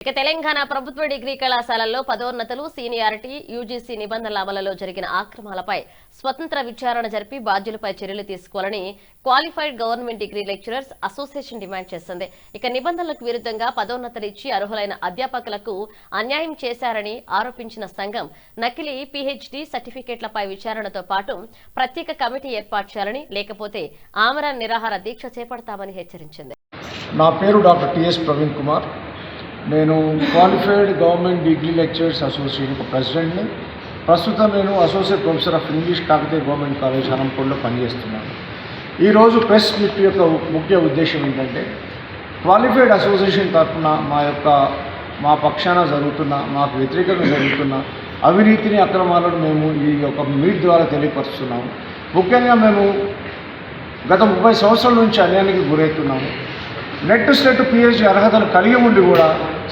ఇక తెలంగాణ ప్రభుత్వ డిగ్రీ కళాశాలల్లో పదోన్నతులు సీనియారిటీ యూజీసీ నిబంధనల అమలులో జరిగిన ఆక్రమణలపై స్వతంత్ర విచారణ జరిపి బాధ్యులపై చర్యలు తీసుకోవాలని qualified government degree lecturers association demand చేసింది. ఇక నిబంధనలకు విరుద్ధంగా పదోన్నతులు ఇచ్చి అర్హులైన అధ్యాపకులకు అన్యాయం చేశారని ఆరోపించిన సంఘం నకిలీ పీహెచ్డీ సర్టిఫికేట్లపై విచారణతో పాటు ప్రత్యేక కమిటీ ఏర్పాటు చేయాలని, లేకపోతే ఆమరణ నిరాహార దీక్ష చేపడతామని హెచ్చరించింది. నా పేరు డాక్టర్ టిఎస్ ప్రవీణ్ కుమార్. నేను qualified government degree lecturers association ప్రెసిడెంట్ని. ప్రస్తుతం నేను associate professor of English Kakatiya government college హనంపూర్లో పనిచేస్తున్నాను. ఈరోజు ప్రెస్ మీట్ యొక్క ముఖ్య ఉద్దేశం ఏంటంటే, క్వాలిఫైడ్ అసోసియేషన్ తరఫున మా పక్షాన జరుగుతున్న, మాకు వ్యతిరేకంగా జరుగుతున్న అవినీతిని, అక్రమాలను మేము ఈ యొక్క మీట్ ద్వారా తెలియపరుస్తున్నాము. ముఖ్యంగా మేము గత 30 సంవత్సరాల నుంచి అన్యాయానికి గురవుతున్నాము. నెట్ స్లెట్ పిహెచ్డీ అర్హతను కలిగి ఉండి కూడా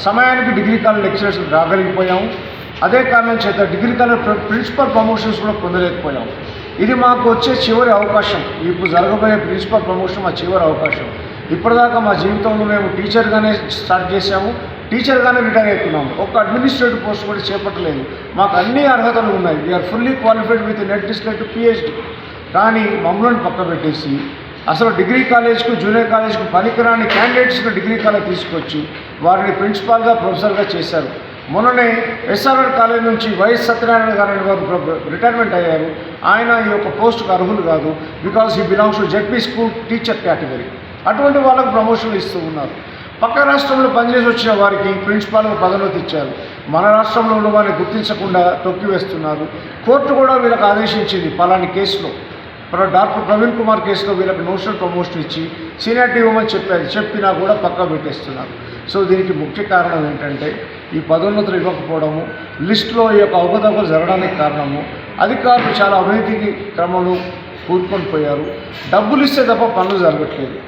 సమయానికి డిగ్రీ కాలేజ్ లెక్చరర్స్ రాగలిగిపోయాము. అదే కారణం చేత డిగ్రీ కాలేజ్ ప్రిన్సిపల్ ప్రమోషన్స్ కూడా పొందలేకపోయాము. ఇది మాకు వచ్చే చివరి అవకాశం. ఇప్పుడు జరగబోయే ప్రిన్సిపల్ ప్రమోషన్ మా చివరి అవకాశం. ఇప్పటిదాకా మా జీవితంలో మేము టీచర్గానే స్టార్ట్ చేసాము, టీచర్గానే రిటైర్ అవుతున్నాము. ఒక అడ్మినిస్ట్రేటివ్ పోస్ట్ కూడా చేపట్టలేదు. మాకు అన్ని అర్హతలు ఉన్నాయి. We are fully qualified with NET SLET PhD. కానీ మమ్మల్ని పక్క పెట్టేసి అసలు డిగ్రీ కాలేజ్కు, జూనియర్ కాలేజ్కు పనికిరాని క్యాండిడేట్స్కు డిగ్రీ కాలేజ్ తీసుకొచ్చి వారిని ప్రిన్సిపాల్గా, ప్రొఫెసర్గా చేశారు. మొన్ననే ఎస్ఆర్ఆర్ కాలేజ్ నుంచి వైఎస్ సత్యనారాయణ గారి వారు రిటైర్మెంట్ అయ్యారు. ఆయన ఈ యొక్క పోస్టుకు అర్హులు కాదు. Because he belongs to ZP school teacher category. అటువంటి వాళ్ళకు ప్రమోషన్లు ఇస్తూ ఉన్నారు. పక్క రాష్ట్రంలో పనిచేసి వచ్చిన వారికి ప్రిన్సిపాల్గా పదోన్నతి ఇచ్చారు. మన రాష్ట్రంలో ఉన్న వారిని గుర్తించకుండా తొక్కివేస్తున్నారు. కోర్టు కూడా వీళ్ళకి ఆదేశించింది, పలాని కేసులో డాక్టర్ ప్రవీణ్ కుమార్ కేసులో వీళ్ళకి నోషనల్ ప్రమోషన్ ఇచ్చి సీనియారిటీ ఇవ్వమని చెప్పినా కూడా పక్కా పెట్టేస్తున్నారు. సో దీనికి ముఖ్య కారణం ఏంటంటే, ఈ పదోన్నతులు ఇవ్వకపోవడము, లిస్టులో ఈ యొక్క అవకతవకలు జరగడానికి కారణము, అధికారులు చాలా అవినీతికి క్రమంలో కూరుకొని పోయారు. డబ్బులు ఇస్తే తప్ప పనులు జరగట్లేదు.